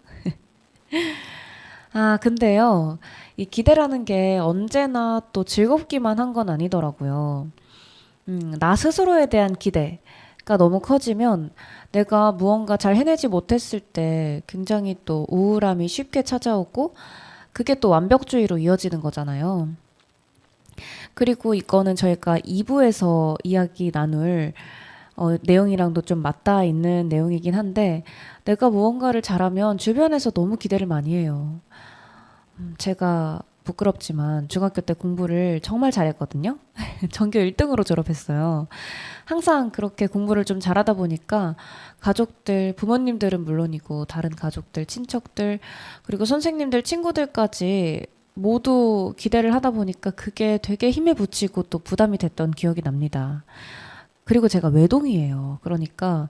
근데요. 이 기대라는 게 언제나 또 즐겁기만 한 건 아니더라고요. 나 스스로에 대한 기대가 너무 커지면 내가 무언가 잘 해내지 못했을 때 굉장히 또 우울함이 쉽게 찾아오고 그게 또 완벽주의로 이어지는 거잖아요. 그리고 이거는 저희가 2부에서 이야기 나눌 내용이랑도 좀 맞닿아 있는 내용이긴 한데 내가 무언가를 잘하면 주변에서 너무 기대를 많이 해요. 제가 부끄럽지만 중학교 때 공부를 정말 잘했거든요. 전교 1등으로 졸업했어요. 항상 그렇게 공부를 좀 잘하다 보니까 가족들, 부모님들은 물론이고 다른 가족들, 친척들, 그리고 선생님들, 친구들까지 모두 기대를 하다 보니까 그게 되게 힘에 부치고 또 부담이 됐던 기억이 납니다. 그리고 제가 외동이에요. 그러니까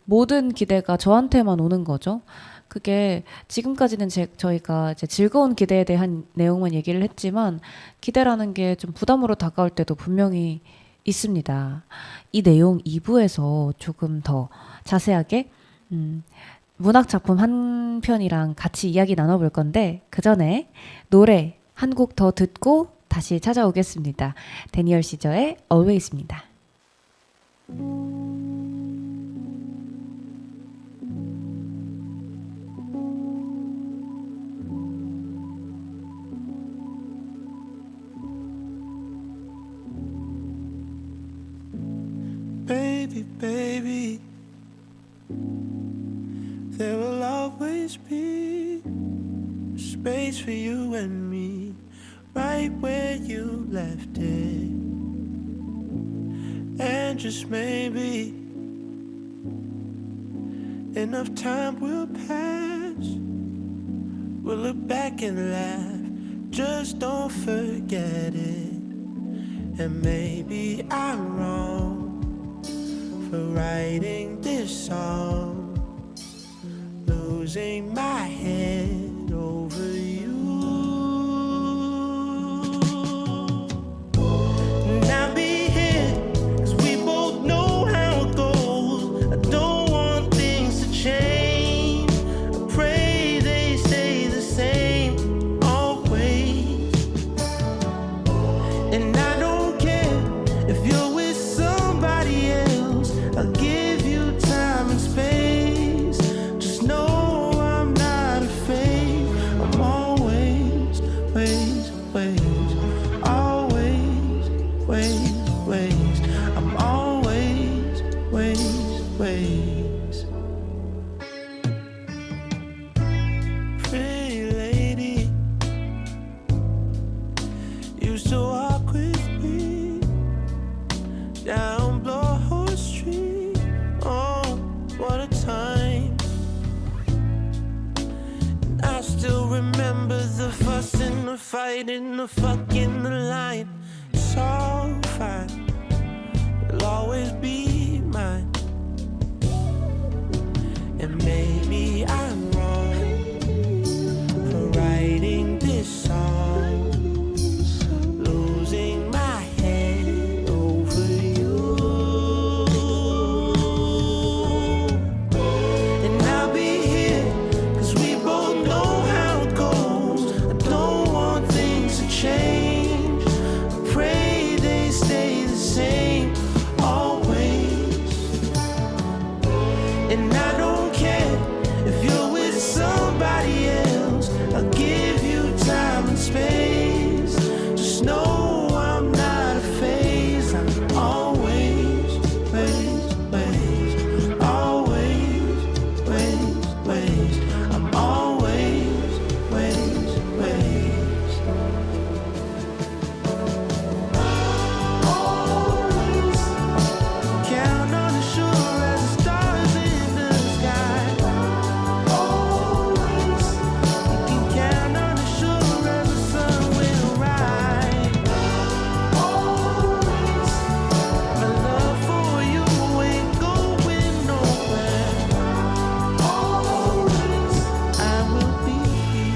모든 기대가 저한테만 오는 거죠. 그게 지금까지는 저희가 이제 즐거운 기대에 대한 내용만 얘기를 했지만 기대라는 게 좀 부담으로 다가올 때도 분명히 있습니다. 이 내용 2부에서 조금 더 자세하게 문학 작품 한 편이랑 같이 이야기 나눠볼 건데 그 전에 노래 한 곡 더 듣고 다시 찾아오겠습니다. ダニエル 시저의 Always입니다. maybe, baby, there will always be space for you and me, right where you left it. And just maybe enough time will pass, we'll look back and laugh, just don't forget it. And maybe I'm wrong for writing this song, losing my head over you. And I'll be here, 'cause we both know how it goes. I don't want things to change, I pray they stay the same always. And I don't care if you're with somebody else, I'll give you time and space. Just know I'm not afraid, I'm always, ways, always, ways, I'm always, ways. Pretty lady, used to walk with me down Bloor Street. Oh, what a time. And I still remember the fuss and the fight and the fucking the line. It's all fine, it'll always be mine. And maybe I'm wrong for writing this song, losing my head over you. And I'll be here, 'cause we both know how it goes. I don't want things to change, I pray they stay the same always. And I don't care if you're with somebody else, I'll give you time and space. Just know I'm not a phase, I'm always, always, I'm always, always. Count on the shore as the stars in the sky. Always. You can count on the shore as the sun will rise. Always. My love for you ain't going nowhere. Always. I will be here.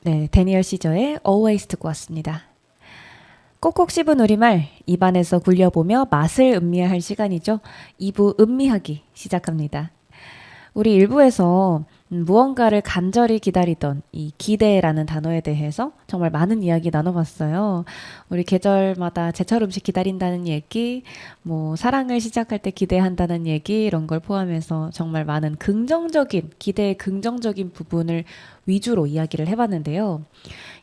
네, 데니얼 시저의 Always 듣고 왔습니다. 꼭꼭 씹은 우리말, 입안에서 굴려보며 맛을 음미할 시간이죠. 2부 음미하기 시작합니다. 우리 1부에서 무언가를 간절히 기다리던 이 기대라는 단어에 대해서 정말 많은 이야기 나눠봤어요. 우리 계절마다 제철 음식 기다린다는 얘기, 뭐 사랑을 시작할 때 기대한다는 얘기, 이런 걸 포함해서 정말 많은 긍정적인, 기대의 긍정적인 부분을 위주로 이야기를 해봤는데요.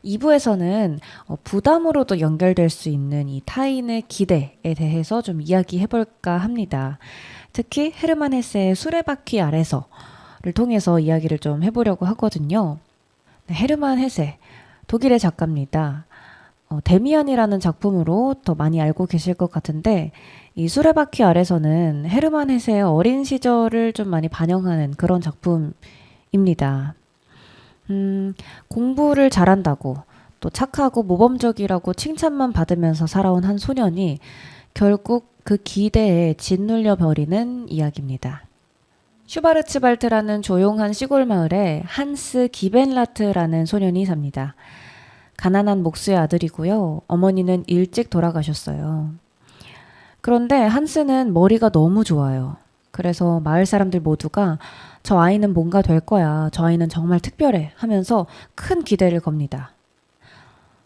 2부에서는 부담으로도 연결될 수 있는 이 타인의 기대에 대해서 좀 이야기해볼까 합니다. 특히 헤르만 헤세의 수레바퀴 아래서를 통해서 이야기를 좀 해보려고 하거든요. 네, 헤르만 헤세, 독일의 작가입니다. 데미안이라는 작품으로 더 많이 알고 계실 것 같은데, 이 수레바퀴 아래서는 헤르만 헤세의 어린 시절을 좀 많이 반영하는 그런 작품입니다. 공부를 잘한다고, 또 착하고 모범적이라고 칭찬만 받으면서 살아온 한 소년이 결국 그 기대에 짓눌려 버리는 이야기입니다. 슈바르츠발트라는 조용한 시골 마을에 한스 기벤라트라는 소년이 삽니다. 가난한 목수의 아들이고요. 어머니는 일찍 돌아가셨어요. 그런데 한스는 머리가 너무 좋아요. 그래서 마을 사람들 모두가 저 아이는 뭔가 될 거야, 저 아이는 정말 특별해 하면서 큰 기대를 겁니다.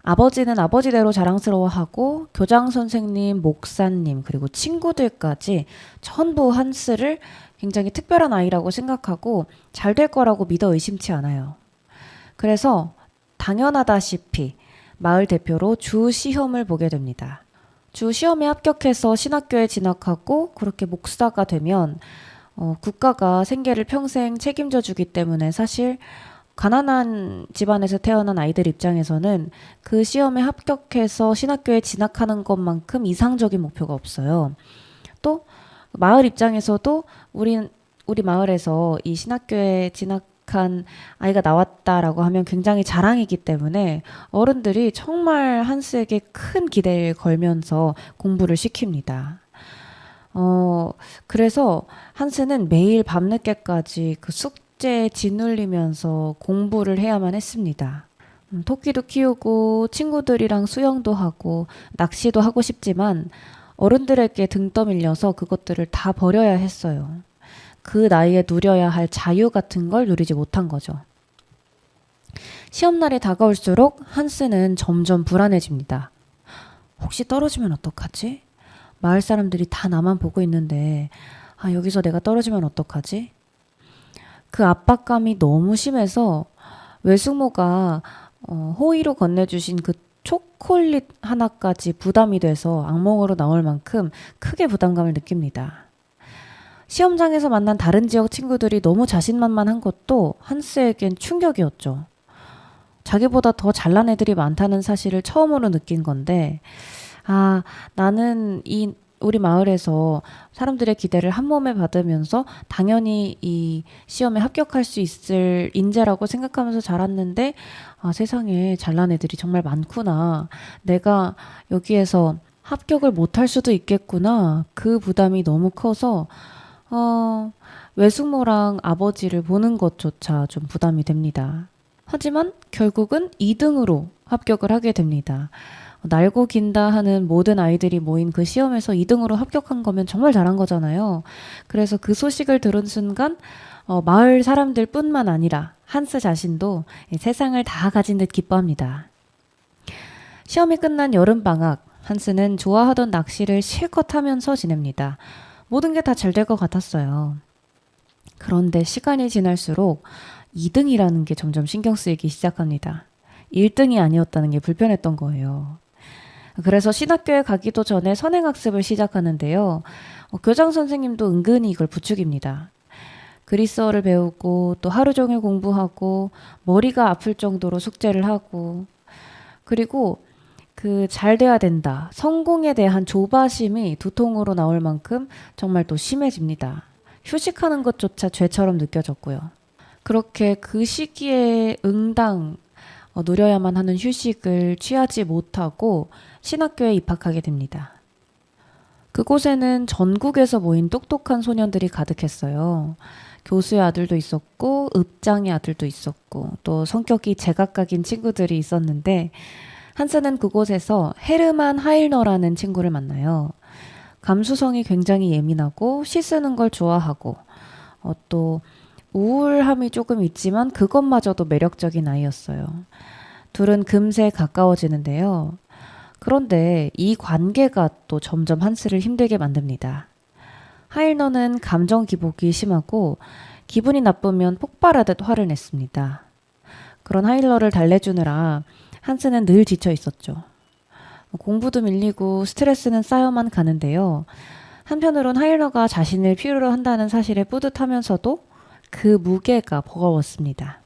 아버지는 아버지대로 자랑스러워하고 교장 선생님, 목사님, 그리고 친구들까지 전부 한스를 굉장히 특별한 아이라고 생각하고 잘 될 거라고 믿어 의심치 않아요. 그래서 당연하다시피 마을 대표로 주 시험을 보게 됩니다. 주 시험에 합격해서 신학교에 진학하고 그렇게 목사가 되면 국가가 생계를 평생 책임져 주기 때문에 사실 가난한 집안에서 태어난 아이들 입장에서는 그 시험에 합격해서 신학교에 진학하는 것만큼 이상적인 목표가 없어요. 또 마을 입장에서도 우리 마을에서 이 신학교에 진학한 아이가 나왔다라고 하면 굉장히 자랑이기 때문에 어른들이 정말 한스에게 큰 기대를 걸면서 공부를 시킵니다. 그래서 한스는 매일 밤늦게까지 그 숙제에 짓눌리면서 공부를 해야만 했습니다. 토끼도 키우고 친구들이랑 수영도 하고 낚시도 하고 싶지만 어른들에게 등 떠밀려서 그것들을 다 버려야 했어요. 그 나이에 누려야 할 자유 같은 걸 누리지 못한 거죠. 시험날이 다가올수록 한스는 점점 불안해집니다. 혹시 떨어지면 어떡하지? 마을 사람들이 다 나만 보고 있는데 여기서 내가 떨어지면 어떡하지? 그 압박감이 너무 심해서 외숙모가 호의로 건네주신 그 초콜릿 하나까지 부담이 돼서 악몽으로 나올 만큼 크게 부담감을 느낍니다. 시험장에서 만난 다른 지역 친구들이 너무 자신만만한 것도 한스에겐 충격이었죠. 자기보다 더 잘난 애들이 많다는 사실을 처음으로 느낀 건데 나는 우리 마을에서 사람들의 기대를 한 몸에 받으면서 당연히 이 시험에 합격할 수 있을 인재라고 생각하면서 자랐는데 세상에 잘난 애들이 정말 많구나. 내가 여기에서 합격을 못할 수도 있겠구나. 그 부담이 너무 커서 외숙모랑 아버지를 보는 것조차 좀 부담이 됩니다. 하지만 결국은 2등으로 합격을 하게 됩니다. 날고 긴다 하는 모든 아이들이 모인 그 시험에서 2등으로 합격한 거면 정말 잘한 거잖아요. 그래서 그 소식을 들은 순간 마을 사람들 뿐만 아니라 한스 자신도 세상을 다 가진 듯 기뻐합니다. 시험이 끝난 여름방학, 한스는 좋아하던 낚시를 실컷 하면서 지냅니다. 모든 게 다 잘 될 것 같았어요. 그런데 시간이 지날수록 2등이라는 게 점점 신경 쓰이기 시작합니다. 1등이 아니었다는 게 불편했던 거예요. 그래서 신학교에 가기도 전에 선행학습을 시작하는데요. 교장 선생님도 은근히 이걸 부추깁니다. 그리스어를 배우고 또 하루 종일 공부하고 머리가 아플 정도로 숙제를 하고 그리고 그 잘 돼야 된다. 성공에 대한 조바심이 두통으로 나올 만큼 정말 또 심해집니다. 휴식하는 것조차 죄처럼 느껴졌고요. 그렇게 그 시기에 응당 누려야만 하는 휴식을 취하지 못하고 신학교에 입학하게 됩니다. 그곳에는 전국에서 모인 똑똑한 소년들이 가득했어요. 교수의 아들도 있었고 읍장의 아들도 있었고 또 성격이 제각각인 친구들이 있었는데 한스는 그곳에서 헤르만 하일너라는 친구를 만나요. 감수성이 굉장히 예민하고 시 쓰는 걸 좋아하고 또 우울함이 조금 있지만 그것마저도 매력적인 아이였어요. 둘은 금세 가까워지는데요. 그런데 이 관계가 또 점점 한스를 힘들게 만듭니다. 하일너는 감정 기복이 심하고 기분이 나쁘면 폭발하듯 화를 냈습니다. 그런 하일너를 달래주느라 한스는 늘 지쳐 있었죠. 공부도 밀리고 스트레스는 쌓여만 가는데요. 한편으론 하일너가 자신을 필요로 한다는 사실에 뿌듯하면서도 그 무게가 버거웠습니다.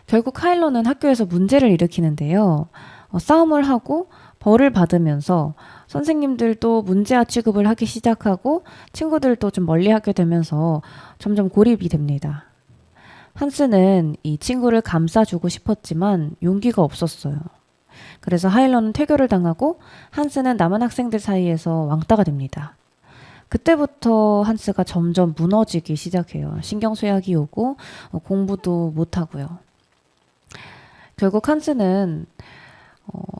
결국 하일러는 학교에서 문제를 일으키는데요. 싸움을 하고 벌을 받으면서 선생님들도 문제아 취급을 하기 시작하고 친구들도 좀 멀리하게 되면서 점점 고립이 됩니다. 한스는 이 친구를 감싸주고 싶었지만 용기가 없었어요. 그래서 하일러는 퇴교를 당하고 한스는 남은 학생들 사이에서 왕따가 됩니다. 그때부터 한스가 점점 무너지기 시작해요. 신경쇠약이 오고 공부도 못하고요. 결국 한스는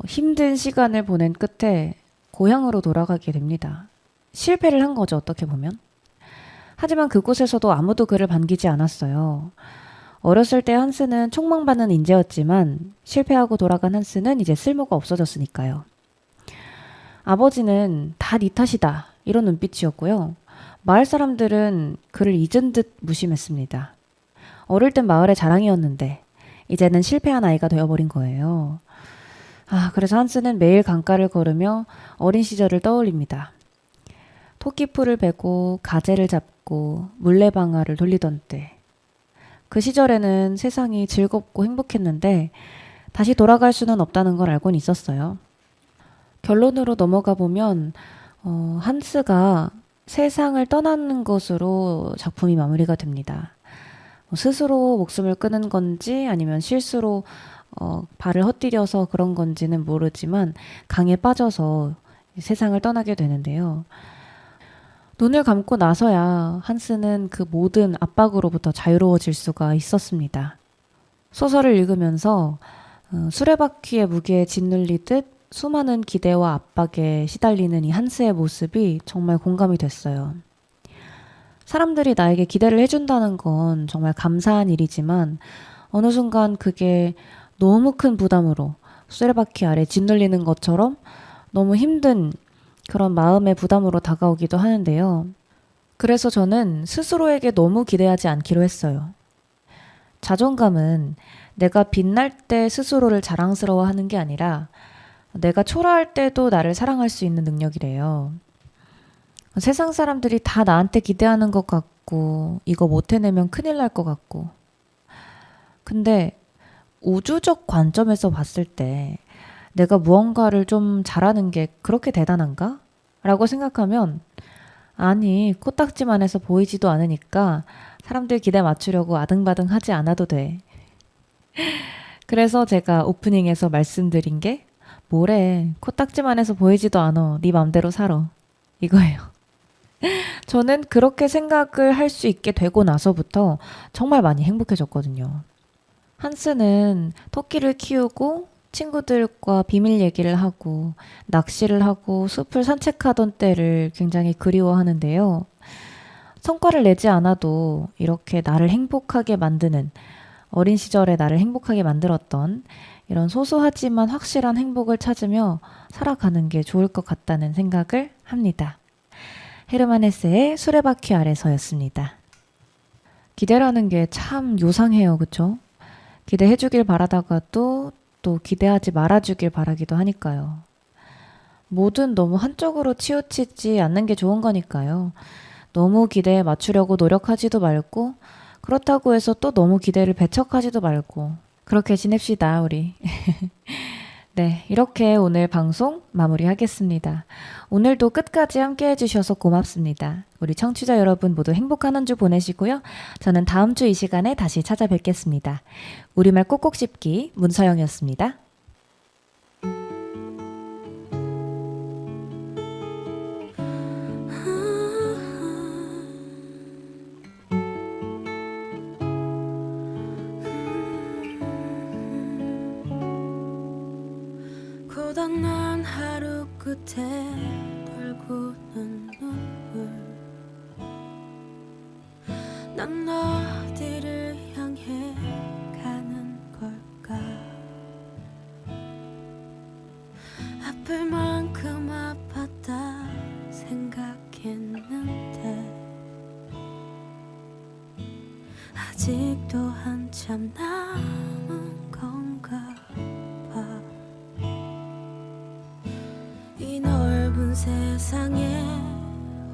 힘든 시간을 보낸 끝에 고향으로 돌아가게 됩니다. 실패를 한 거죠, 어떻게 보면. 하지만 그곳에서도 아무도 그를 반기지 않았어요. 어렸을 때 한스는 촉망받는 인재였지만 실패하고 돌아간 한스는 이제 쓸모가 없어졌으니까요. 아버지는 다 네 탓이다 이런 눈빛이었고요. 마을 사람들은 그를 잊은 듯 무심했습니다. 어릴 땐 마을의 자랑이었는데 이제는 실패한 아이가 되어버린 거예요. 그래서 한스는 매일 강가를 걸으며 어린 시절을 떠올립니다. 토끼풀을 베고 가재를 잡고 물레방아를 돌리던 때. 그 시절에는 세상이 즐겁고 행복했는데 다시 돌아갈 수는 없다는 걸 알고는 있었어요. 결론으로 넘어가 보면 한스가 세상을 떠나는 것으로 작품이 마무리가 됩니다. 스스로 목숨을 끊은 건지 아니면 실수로 발을 헛디뎌서 그런 건지는 모르지만 강에 빠져서 세상을 떠나게 되는데요. 눈을 감고 나서야 한스는 그 모든 압박으로부터 자유로워질 수가 있었습니다. 소설을 읽으면서 수레바퀴의 무게에 짓눌리듯 수많은 기대와 압박에 시달리는 이 한스의 모습이 정말 공감이 됐어요. 사람들이 나에게 기대를 해준다는 건 정말 감사한 일이지만 어느 순간 그게 너무 큰 부담으로 수레바퀴 아래 짓눌리는 것처럼 너무 힘든 그런 마음의 부담으로 다가오기도 하는데요. 그래서 저는 스스로에게 너무 기대하지 않기로 했어요. 자존감은 내가 빛날 때 스스로를 자랑스러워하는 게 아니라 내가 초라할 때도 나를 사랑할 수 있는 능력이래요. 세상 사람들이 다 나한테 기대하는 것 같고 이거 못 해내면 큰일 날 것 같고 근데 우주적 관점에서 봤을 때 내가 무언가를 좀 잘하는 게 그렇게 대단한가? 라고 생각하면 아니 코딱지만 해서 보이지도 않으니까 사람들 기대 맞추려고 아등바등 하지 않아도 돼. 그래서 제가 오프닝에서 말씀드린 게 뭐래 코딱지만 해서 보이지도 않아 네 맘대로 살아 이거예요. 저는 그렇게 생각을 할 수 있게 되고 나서부터 정말 많이 행복해졌거든요. 한스는 토끼를 키우고 친구들과 비밀 얘기를 하고 낚시를 하고 숲을 산책하던 때를 굉장히 그리워하는데요. 성과를 내지 않아도 이렇게 나를 행복하게 만드는 어린 시절에 나를 행복하게 만들었던 이런 소소하지만 확실한 행복을 찾으며 살아가는 게 좋을 것 같다는 생각을 합니다. 헤르만 헤세의 수레바퀴 아래서였습니다. 기대라는 게 참 요상해요. 그쵸? 기대해주길 바라다가도 또 기대하지 말아주길 바라기도 하니까요. 뭐든 너무 한쪽으로 치우치지 않는 게 좋은 거니까요. 너무 기대에 맞추려고 노력하지도 말고 그렇다고 해서 또 너무 기대를 배척하지도 말고 그렇게 지냅시다 우리. 네, 이렇게 오늘 방송 마무리하겠습니다. 오늘도 끝까지 함께 해주셔서 고맙습니다. 우리 청취자 여러분 모두 행복한 한 주 보내시고요. 저는 다음 주 이 시간에 다시 찾아뵙겠습니다. 우리말 꼭꼭 씹기 문서영이었습니다. 고단한 하루 끝에 돌고는 눈물 난 어디를 향해 가는 걸까 아플 만큼 아팠다 생각했는데 아직도 한참 남은 건가 봐 이 넓은 세상에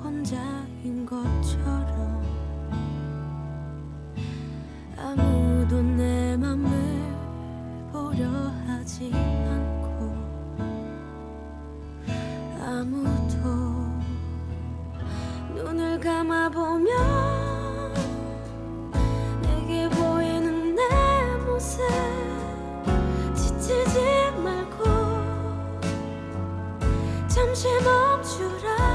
혼자인 것처럼 아무도 내 맘을 보려 하지 않고 아무도 눈을 감아보면 내게 보이는 내 모습 지치지 말고 잠시 멈추라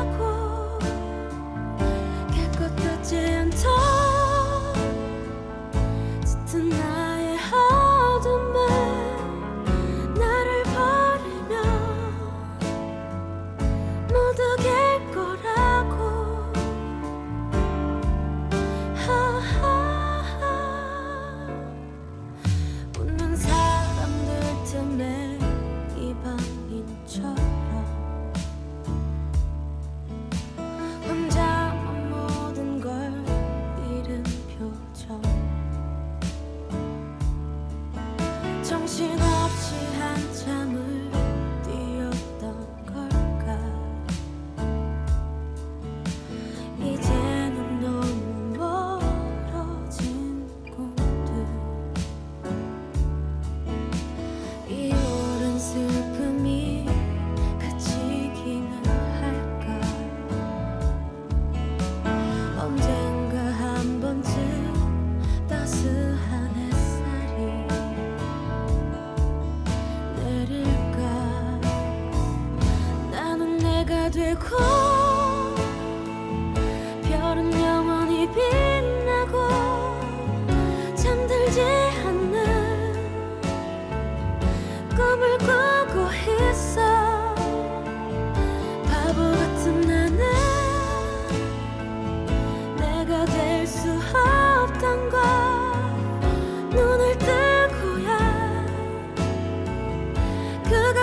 되고 별은 영원히 빛나고 잠들지 않는 꿈을 꾸고 있어. 바보 같은 나는 내가 될 수 없던 걸 눈을 뜨고야 그가